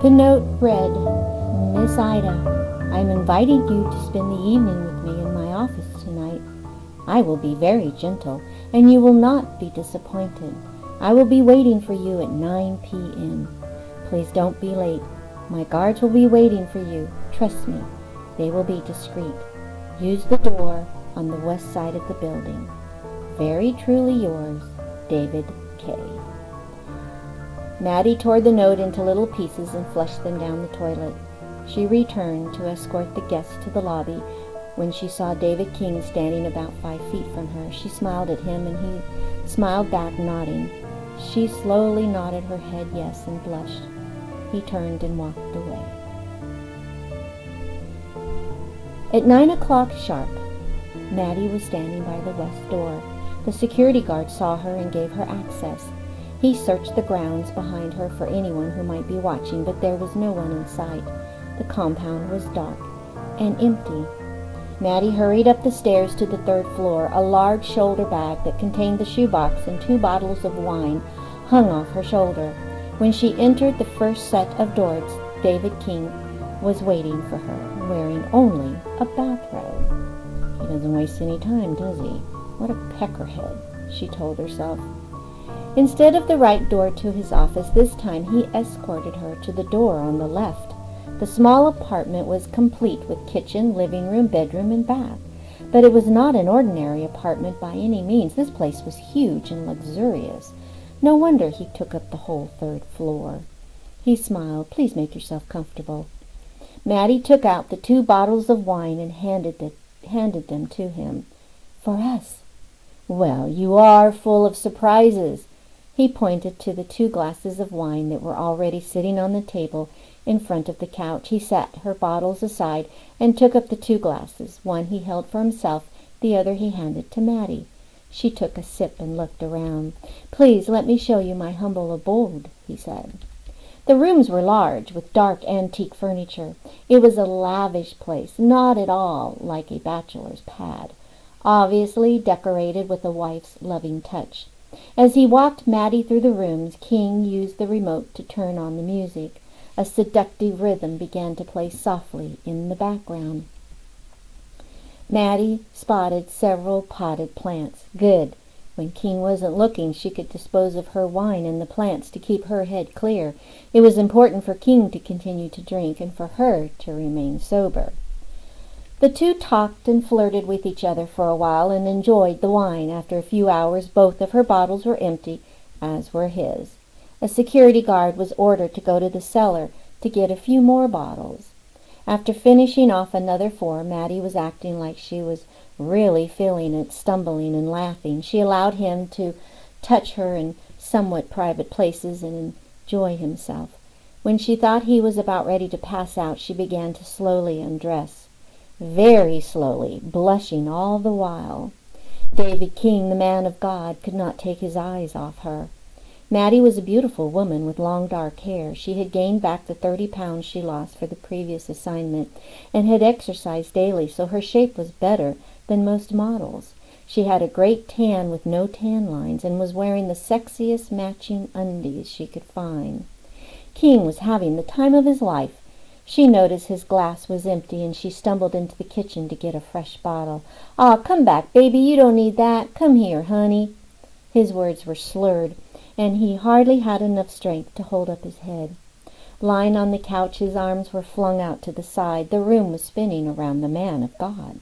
The note read, Miss Ida, I'm inviting you to spend the evening with me in my office tonight. I will be very gentle, and you will not be disappointed. I will be waiting for you at 9 p.m. Please don't be late. My guards will be waiting for you. Trust me, they will be discreet. Use the door on the west side of the building. Very truly yours, David K. Maddie tore the note into little pieces and flushed them down the toilet. She returned to escort the guests to the lobby. When she saw David King standing about 5 feet from her, she smiled at him and he smiled back, nodding. She slowly nodded her head yes and blushed. He turned and walked away. At 9 o'clock sharp, Maddie was standing by the west door. The security guard saw her and gave her access. He searched the grounds behind her for anyone who might be watching, but there was no one in sight. The compound was dark and empty. Maddie hurried up the stairs to the third floor. A large shoulder bag that contained the shoebox and 2 bottles of wine hung off her shoulder. When she entered the first set of doors, David King was waiting for her, wearing only a bathrobe. He doesn't waste any time, does he? What a peckerhead, she told herself. Instead of the right door to his office, this time he escorted her to the door on the left. The small apartment was complete with kitchen, living room, bedroom, and bath. But it was not an ordinary apartment by any means. This place was huge and luxurious. No wonder he took up the whole third floor. He smiled. Please make yourself comfortable. Maddie took out the 2 bottles of wine and handed them to him. For us. Well, you are full of surprises. He pointed to the 2 glasses of wine that were already sitting on the table in front of the couch. He set her bottles aside and took up the 2 glasses. One he held for himself, the other he handed to Maddie. She took a sip and looked around. Please let me show you my humble abode, he said. The rooms were large, with dark antique furniture. It was a lavish place, not at all like a bachelor's pad, obviously decorated with a wife's loving touch. As he walked Maddie through the rooms, King used the remote to turn on the music. A seductive rhythm began to play softly in the background. Maddie spotted several potted plants. Good. When King wasn't looking, she could dispose of her wine and the plants to keep her head clear. It was important for King to continue to drink and for her to remain sober. The 2 talked and flirted with each other for a while and enjoyed the wine. After a few hours, both of her bottles were empty, as were his. A security guard was ordered to go to the cellar to get a few more bottles. After finishing off another 4, Maddie was acting like she was really feeling it, stumbling and laughing. She allowed him to touch her in somewhat private places and enjoy himself. When she thought he was about ready to pass out, she began to slowly undress. Very slowly, blushing all the while. David King, the man of God, could not take his eyes off her. Maddie was a beautiful woman with long dark hair. She had gained back the 30 pounds she lost for the previous assignment and had exercised daily, so her shape was better than most models. She had a great tan with no tan lines and was wearing the sexiest matching undies she could find. King was having the time of his life. She noticed his glass was empty, and she stumbled into the kitchen to get a fresh bottle. "Aw, come back, baby, you don't need that. Come here, honey." His words were slurred, and he hardly had enough strength to hold up his head. Lying on the couch, his arms were flung out to the side. The room was spinning around the man of God.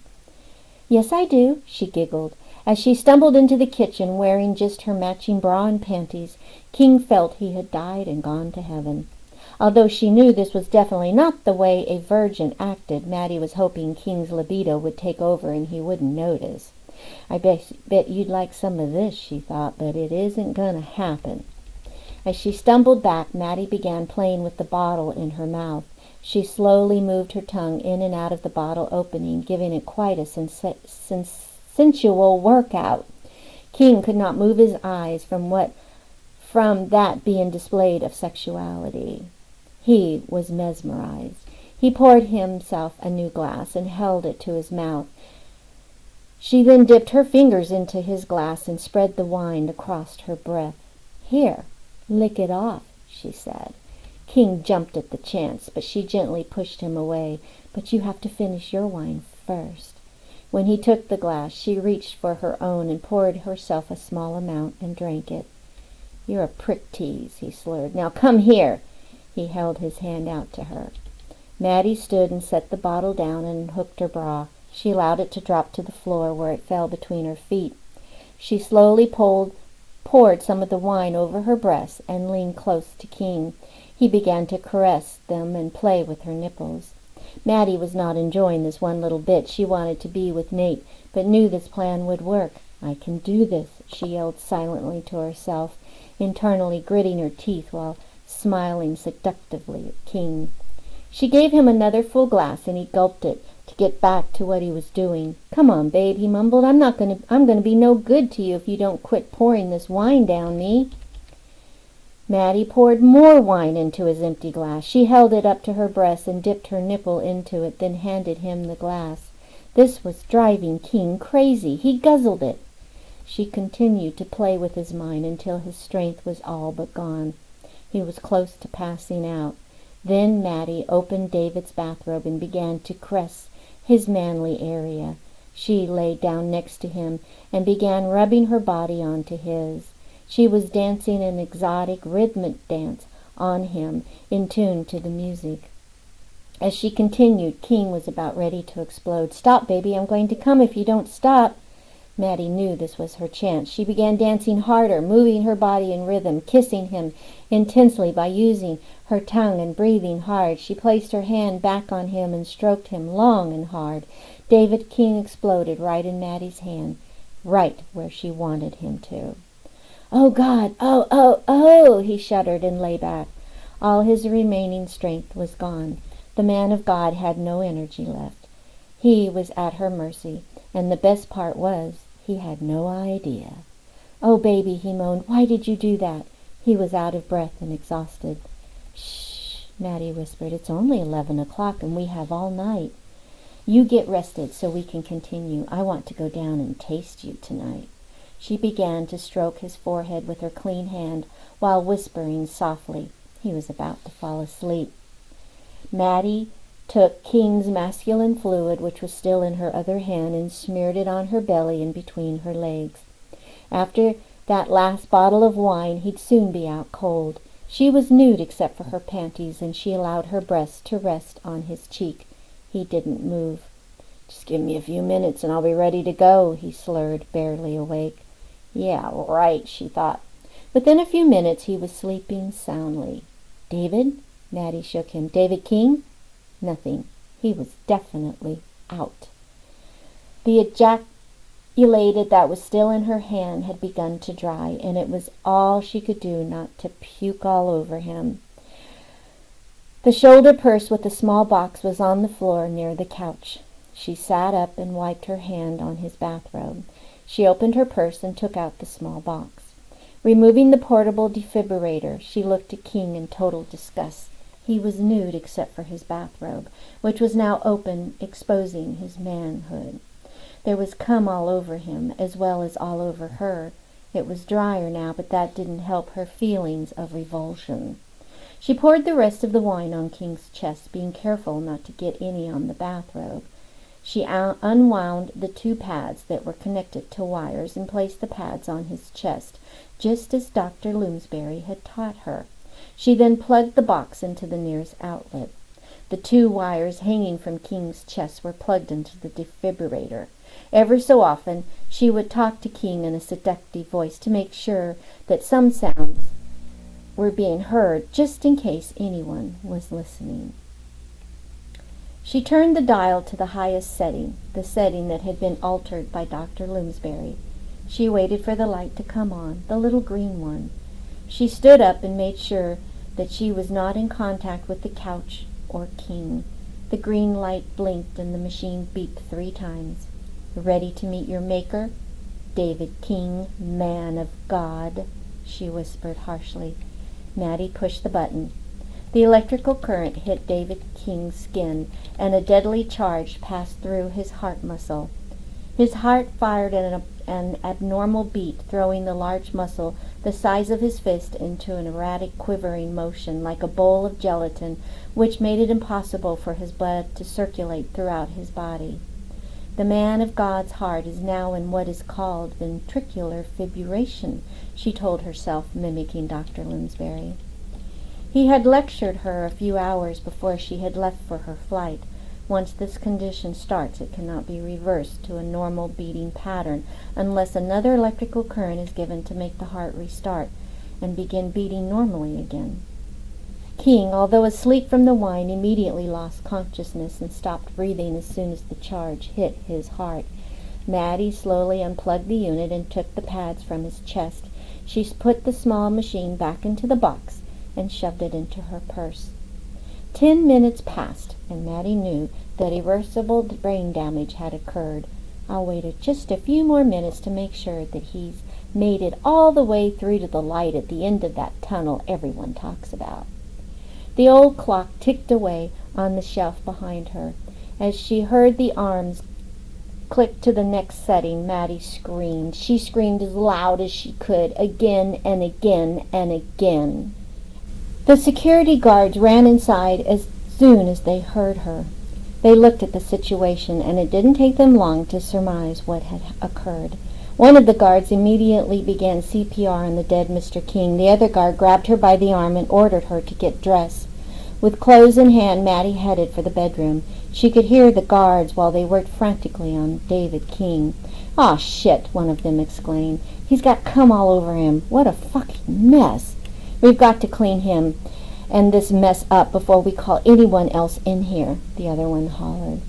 "Yes, I do," she giggled. As she stumbled into the kitchen, wearing just her matching bra and panties, King felt he had died and gone to heaven. Although she knew this was definitely not the way a virgin acted, Maddie was hoping King's libido would take over and he wouldn't notice. "I bet you'd like some of this," she thought, "but it isn't gonna happen." As she stumbled back, Maddie began playing with the bottle in her mouth. She slowly moved her tongue in and out of the bottle opening, giving it quite a sensual workout. King could not move his eyes from that being displayed of sexuality. He was mesmerized. He poured himself a new glass and held it to his mouth. She then dipped her fingers into his glass and spread the wine across her breath. "Here, lick it off," she said. King jumped at the chance, but she gently pushed him away. "But you have to finish your wine first." When he took the glass, she reached for her own and poured herself a small amount and drank it. "You're a prick tease," he slurred. "Now come here." He held his hand out to her. Maddie stood and set the bottle down and unhooked her bra. She allowed it to drop to the floor, where it fell between her feet. She slowly poured some of the wine over her breasts and leaned close to King. He began to caress them and play with her nipples. Maddie was not enjoying this one little bit. She wanted to be with Nate, but knew this plan would work. "I can do this," she yelled silently to herself, internally gritting her teeth while smiling seductively at King. She gave him another full glass, and he gulped it to get back to what he was doing. "Come on, babe," he mumbled. I'm gonna be no good to you if you don't quit pouring this wine down me." Maddie poured more wine into his empty glass. She held it up to her breast and dipped her nipple into it, then handed him the glass. This was driving King crazy. He guzzled it. She continued to play with his mind until his strength was all but gone. He was close to passing out. Then Maddie opened David's bathrobe and began to caress his manly area. She lay down next to him and began rubbing her body onto his. She was dancing an exotic rhythmic dance on him, in tune to the music. As she continued, King was about ready to explode. "Stop, baby, I'm going to come if you don't stop." Maddie knew this was her chance. She began dancing harder, moving her body in rhythm, kissing him intensely by using her tongue and breathing hard. She placed her hand back on him and stroked him long and hard. David King exploded right in Maddie's hand, right where she wanted him to. "Oh, God! Oh, oh, oh!" He shuddered and lay back. All his remaining strength was gone. The man of God had no energy left. He was at her mercy, and the best part was, he had no idea. "Oh, baby," he moaned, "why did you do that?" He was out of breath and exhausted. "Shh," Maddie whispered. "It's only 11 o'clock, and we have all night. You get rested so we can continue. I want to go down and taste you tonight." She began to stroke his forehead with her clean hand while whispering softly. He was about to fall asleep. Maddie took King's masculine fluid, which was still in her other hand, and smeared it on her belly and between her legs. After that last bottle of wine, he'd soon be out cold. She was nude except for her panties, and she allowed her breast to rest on his cheek. He didn't move. "Just give me a few minutes and I'll be ready to go," he slurred, barely awake. "Yeah, right," she thought. Within a few minutes he was sleeping soundly. "David?" Maddie shook him. "David King?" Nothing. He was definitely out. The ejaculated that was still in her hand had begun to dry, and it was all she could do not to puke all over him. The shoulder purse with the small box was on the floor near the couch. She sat up and wiped her hand on his bathrobe. She opened her purse and took out the small box. Removing the portable defibrillator, she looked at King in total disgust. He was nude except for his bathrobe, which was now open, exposing his manhood. There was cum all over him, as well as all over her. It was drier now, but that didn't help her feelings of revulsion. She poured the rest of the wine on King's chest, being careful not to get any on the bathrobe. She unwound the 2 pads that were connected to wires and placed the pads on his chest, just as Dr. Bloomsbury had taught her. She then plugged the box into the nearest outlet. The 2 wires hanging from King's chest were plugged into the defibrillator. Every so often, she would talk to King in a seductive voice to make sure that some sounds were being heard, just in case anyone was listening. She turned the dial to the highest setting, the setting that had been altered by Dr. Bloomsbury. She waited for the light to come on, the little green one. She stood up and made sure that she was not in contact with the couch or King. The green light blinked and the machine beeped 3 times. "Ready to meet your maker? David King, man of God," she whispered harshly. Maddie pushed the button. The electrical current hit David King's skin, and a deadly charge passed through his heart muscle. His heart fired an abnormal beat, throwing the large muscle the size of his fist into an erratic quivering motion like a bowl of gelatin, which made it impossible for his blood to circulate throughout his body. The man of God's heart is now in what is called ventricular fibrillation, she told herself, mimicking Dr. Linsbury. He had lectured her a few hours before she had left for her flight. Once this condition starts, it cannot be reversed to a normal beating pattern unless another electrical current is given to make the heart restart and begin beating normally again. King, although asleep from the wine, immediately lost consciousness and stopped breathing as soon as the charge hit his heart. Maddie slowly unplugged the unit and took the pads from his chest. She put the small machine back into the box and shoved it into her purse. 10 minutes passed, and Maddie knew that irreversible brain damage had occurred. I'll wait just a few more minutes to make sure that he's made it all the way through to the light at the end of that tunnel everyone talks about. The old clock ticked away on the shelf behind her. As she heard the arms click to the next setting, Maddie screamed. She screamed as loud as she could, again and again and again. The security guards ran inside as soon as they heard her. They looked at the situation, and it didn't take them long to surmise what had occurred. One of the guards immediately began CPR on the dead Mr. King. The other guard grabbed her by the arm and ordered her to get dressed. With clothes in hand, Maddie headed for the bedroom. She could hear the guards while they worked frantically on David King. "Aw, shit," one of them exclaimed. "He's got cum all over him. What a fucking mess. We've got to clean him and this mess up before we call anyone else in here," the other one hollered.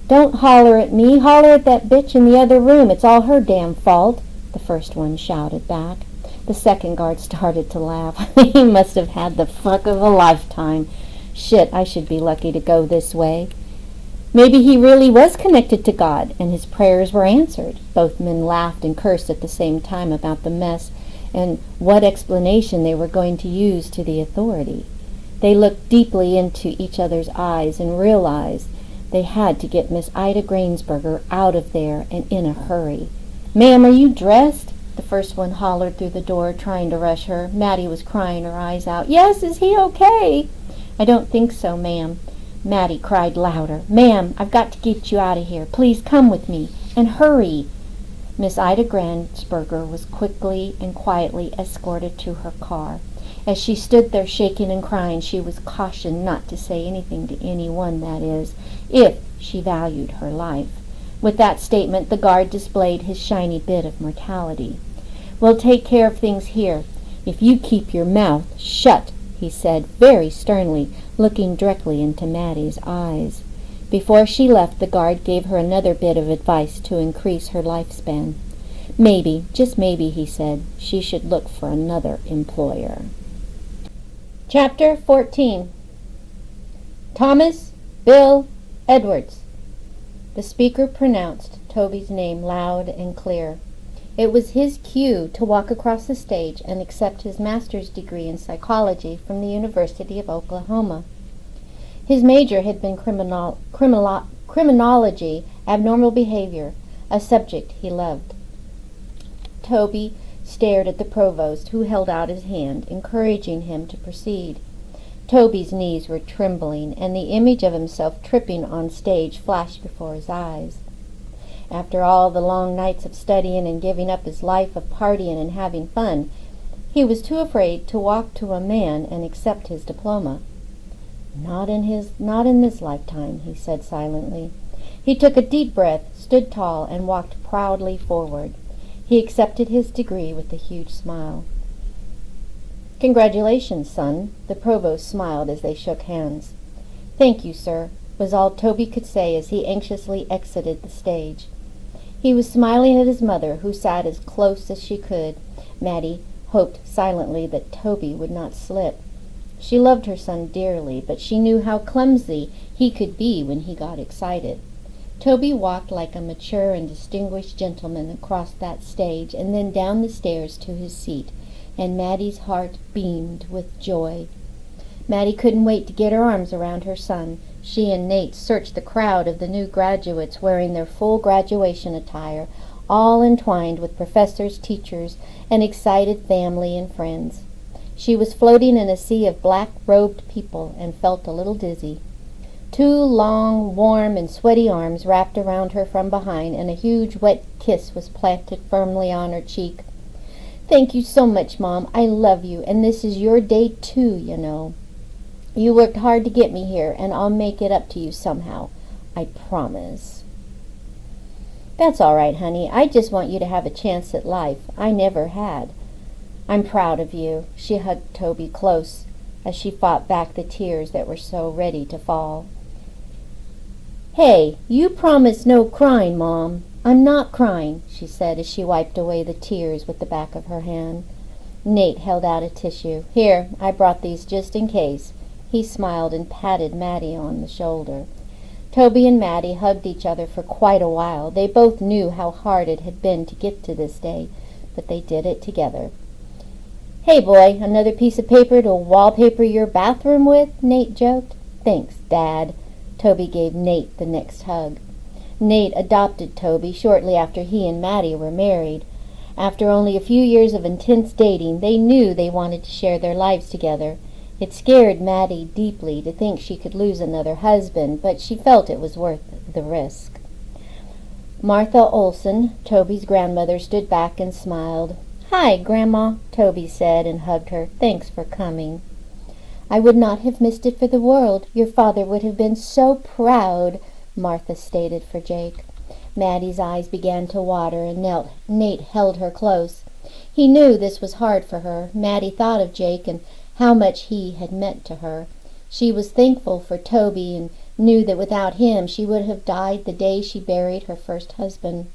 "Don't holler at me. Holler at that bitch in the other room. It's all her damn fault," the first one shouted back. The second guard started to laugh. He must have had the fuck of a lifetime. Shit, I should be lucky to go this way. Maybe he really was connected to God, and his prayers were answered. Both men laughed and cursed at the same time about the mess and what explanation they were going to use to the authority. They looked deeply into each other's eyes and realized they had to get Miss Ida Grainsberger out of there and in a hurry. "Ma'am, are you dressed?" The first one hollered through the door, trying to rush her. Maddie was crying her eyes out. "Yes, is he okay?" "I don't think so, ma'am." Maddie cried louder. "Ma'am, I've got to get you out of here. Please come with me, and hurry." Miss Ida Grainsberger was quickly and quietly escorted to her car. As she stood there shaking and crying, she was cautioned not to say anything to anyone, that is, if she valued her life. With that statement, the guard displayed his shiny bit of mortality. "We'll take care of things here, if you keep your mouth shut," he said very sternly, looking directly into Maddie's eyes. Before she left, the guard gave her another bit of advice to increase her lifespan. Maybe, just maybe, he said, she should look for another employer. Chapter 14. Thomas Bill Edwards. The speaker pronounced Toby's name loud and clear. It was his cue to walk across the stage and accept his master's degree in psychology from the University of Oklahoma. His major had been criminology, abnormal behavior, a subject he loved. Toby stared at the provost, who held out his hand, encouraging him to proceed. Toby's knees were trembling, and the image of himself tripping on stage flashed before his eyes. After all the long nights of studying and giving up his life of partying and having fun, he was too afraid to walk to a man and accept his diploma. Not in this lifetime," he said silently. He took a deep breath, stood tall, and walked proudly forward. He accepted his degree with a huge smile. "Congratulations, son," the provost smiled as they shook hands. "Thank you, sir," was all Toby could say as he anxiously exited the stage. He was smiling at his mother, who sat as close as she could. Maddie hoped silently that Toby would not slip. She loved her son dearly, but she knew how clumsy he could be when he got excited. Toby walked like a mature and distinguished gentleman across that stage and then down the stairs to his seat, and Maddie's heart beamed with joy. Maddie couldn't wait to get her arms around her son. She and Nate searched the crowd of the new graduates wearing their full graduation attire, all entwined with professors, teachers, and excited family and friends. She was floating in a sea of black-robed people and felt a little dizzy. Two long, warm, and sweaty arms wrapped around her from behind, and a huge, wet kiss was planted firmly on her cheek. "Thank you so much, Mom. I love you, and this is your day too, you know. You worked hard to get me here, and I'll make it up to you somehow. I promise." "That's all right, honey. I just want you to have a chance at life. I never had. I'm proud of you." She hugged Toby close as she fought back the tears that were so ready to fall. "Hey, you promised no crying, Mom." "I'm not crying," she said as she wiped away the tears with the back of her hand. Nate held out a tissue. "Here, I brought these just in case." He smiled and patted Maddie on the shoulder. Toby and Maddie hugged each other for quite a while. They both knew how hard it had been to get to this day, but they did it together. "Hey, boy, another piece of paper to wallpaper your bathroom with?" Nate joked. "Thanks, Dad." Toby gave Nate the next hug. Nate adopted Toby shortly after he and Maddie were married. After only a few years of intense dating, they knew they wanted to share their lives together. It scared Maddie deeply to think she could lose another husband, but she felt it was worth the risk. Martha Olson, Toby's grandmother, stood back and smiled. "Hi, Grandma," Toby said and hugged her. "Thanks for coming." "I would not have missed it for the world. Your father would have been so proud," Martha stated for Jake. Maddie's eyes began to water, and Nate held her close. He knew this was hard for her. Maddie thought of Jake and how much he had meant to her. She was thankful for Toby and knew that without him she would have died the day she buried her first husband.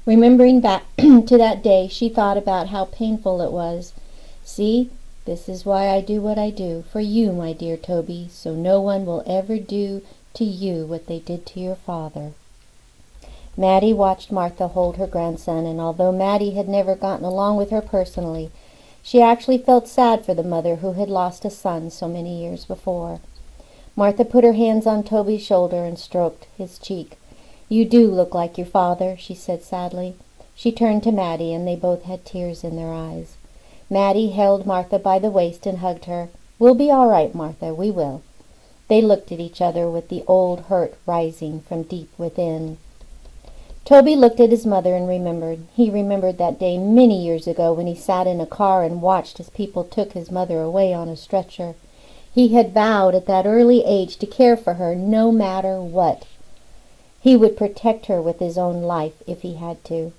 Remembering back to that day, she thought about how painful it was. "See, this is why I do what I do, for you, my dear Toby, so no one will ever do to you what they did to your father." Maddie watched Martha hold her grandson, and although Maddie had never gotten along with her personally, she actually felt sad for the mother who had lost a son so many years before. Martha put her hands on Toby's shoulder and stroked his cheek. "You do look like your father," she said sadly. She turned to Maddie, and they both had tears in their eyes. Maddie held Martha by the waist and hugged her. "We'll be all right, Martha, we will." They looked at each other with the old hurt rising from deep within. Toby looked at his mother and remembered. He remembered that day many years ago when he sat in a car and watched as people took his mother away on a stretcher. He had vowed at that early age to care for her no matter what. He would protect her with his own life if he had to.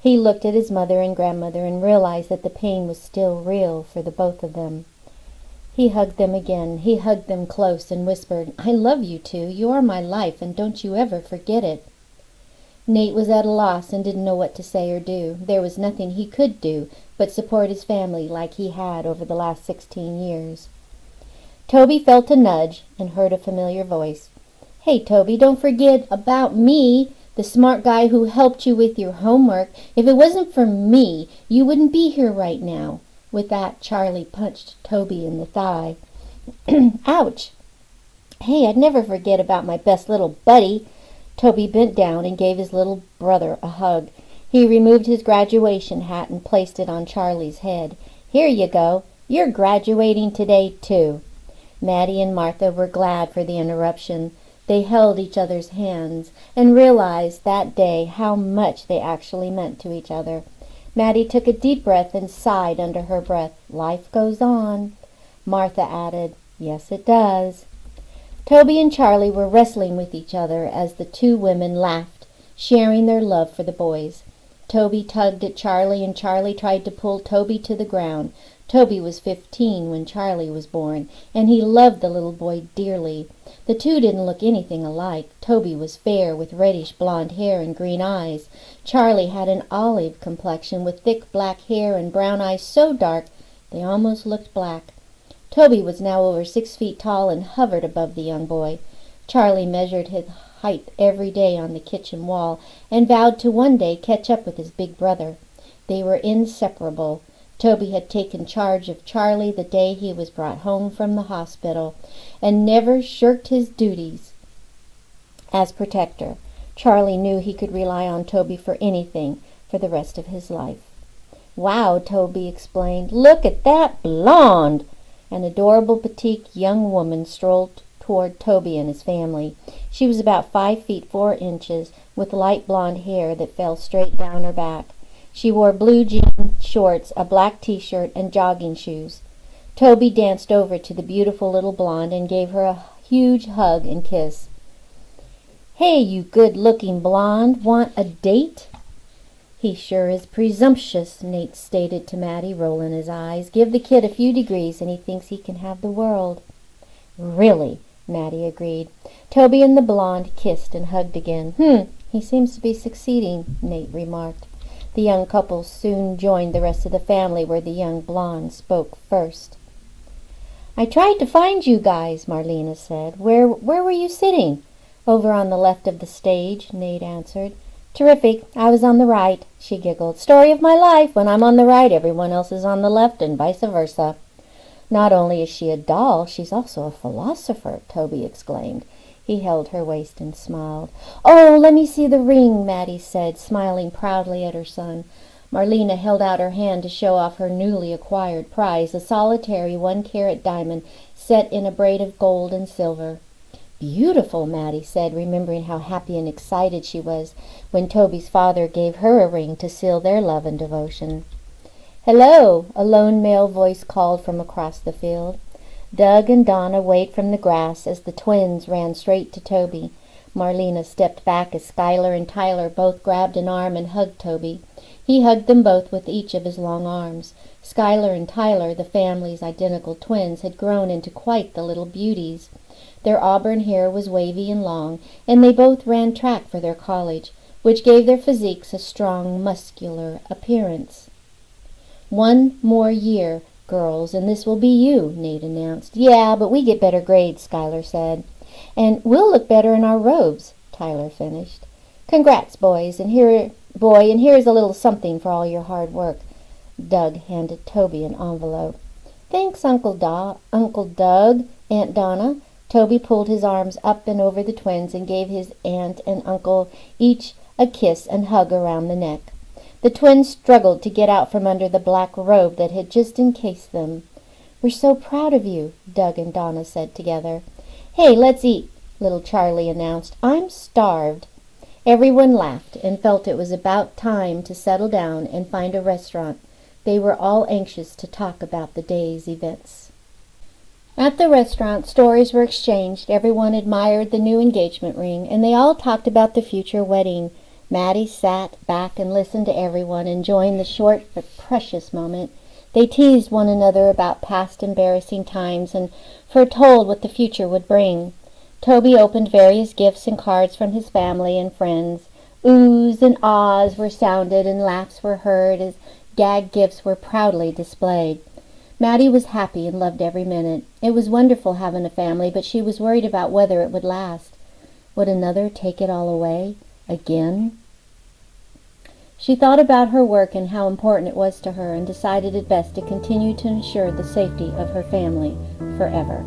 He looked at his mother and grandmother and realized that the pain was still real for the both of them. He hugged them again. He hugged them close and whispered, "I love you two. You are my life, and don't you ever forget it." Nate was at a loss and didn't know what to say or do. There was nothing he could do but support his family like he had over the last 16 years. Toby felt a nudge and heard a familiar voice. "Hey, Toby, don't forget about me, the smart guy who helped you with your homework. If it wasn't for me, you wouldn't be here right now." With that, Charlie punched Toby in the thigh. "Ouch! Hey, I'd never forget about my best little buddy." Toby bent down and gave his little brother a hug. He removed his graduation hat and placed it on Charlie's head. "Here you go. You're graduating today, too." Maddie and Martha were glad for the interruption. They held each other's hands and realized that day how much they actually meant to each other. Maddie took a deep breath and sighed under her breath. "Life goes on." Martha added, "Yes, it does." Toby and Charlie were wrestling with each other as the two women laughed, sharing their love for the boys. Toby tugged at Charlie, and Charlie tried to pull Toby to the ground. Toby was 15 when Charlie was born, and he loved the little boy dearly. The two didn't look anything alike. Toby was fair with reddish blonde hair and green eyes. Charlie had an olive complexion with thick black hair and brown eyes so dark they almost looked black. Toby was now over 6 feet tall and hovered above the young boy. Charlie measured his height every day on the kitchen wall and vowed to one day catch up with his big brother. They were inseparable. Toby had taken charge of Charlie the day he was brought home from the hospital and never shirked his duties as protector. Charlie knew he could rely on Toby for anything for the rest of his life. "Wow," Toby explained. "Look at that blonde!" An adorable petite young woman strolled toward Toby and his family. She was about 5 feet 4 inches, with light blonde hair that fell straight down her back. She wore blue jean shorts, a black t-shirt, and jogging shoes. Toby danced over to the beautiful little blonde and gave her a huge hug and kiss. "Hey, you good-looking blonde, want a date?" "He sure is presumptuous," Nate stated to Maddie, rolling his eyes. "Give the kid a few degrees and he thinks he can have the world." "Really," Maddie agreed. Toby and the blonde kissed and hugged again. He seems to be succeeding," Nate remarked. The young couple soon joined the rest of the family, where the young blonde spoke first. "I tried to find you guys," Marlena said. Where were you sitting?" "Over on the left of the stage," Nate answered. "Terrific. I was on the right," she giggled. "Story of my life. When I'm on the right, everyone else is on the left, and vice versa." "Not only is she a doll, she's also a philosopher," Toby exclaimed. He held her waist and smiled. "Oh, let me see the ring," Maddie said, smiling proudly at her son. Marlena held out her hand to show off her newly acquired prize, a solitary 1-carat diamond set in a braid of gold and silver. "Beautiful," Maddie said, remembering how happy and excited she was when Toby's father gave her a ring to seal their love and devotion. "Hello," a lone male voice called from across the field. Doug and Donna waved from the grass as the twins ran straight to Toby. Marlena stepped back as Skylar and Tyler both grabbed an arm and hugged Toby. He hugged them both with each of his long arms. Skylar and Tyler, the family's identical twins, had grown into quite the little beauties. Their auburn hair was wavy and long, and they both ran track for their college, which gave their physiques a strong, muscular appearance. "One more year, girls, and this will be you," Nate announced. "Yeah, but we get better grades," Skylar said. "And we'll look better in our robes," Tyler finished. "Congrats, boys, and here is a little something for all your hard work." Doug handed Toby an envelope. "Thanks, Uncle Doug, Aunt Donna." Toby pulled his arms up and over the twins and gave his aunt and uncle each a kiss and hug around the neck. The twins struggled to get out from under the black robe that had just encased them. "We're so proud of you," Doug and Donna said together. "Hey, let's eat," little Charlie announced. "I'm starved." Everyone laughed and felt it was about time to settle down and find a restaurant. They were all anxious to talk about the day's events. At the restaurant, stories were exchanged. Everyone admired the new engagement ring, and they all talked about the future wedding. Maddie sat back and listened to everyone, enjoying the short but precious moment. They teased one another about past embarrassing times and foretold what the future would bring. Toby opened various gifts and cards from his family and friends. Oohs and ahs were sounded and laughs were heard as gag gifts were proudly displayed. Maddie was happy and loved every minute. It was wonderful having a family, but she was worried about whether it would last. Would another take it all away? Again? She thought about her work and how important it was to her and decided it best to continue to ensure the safety of her family forever.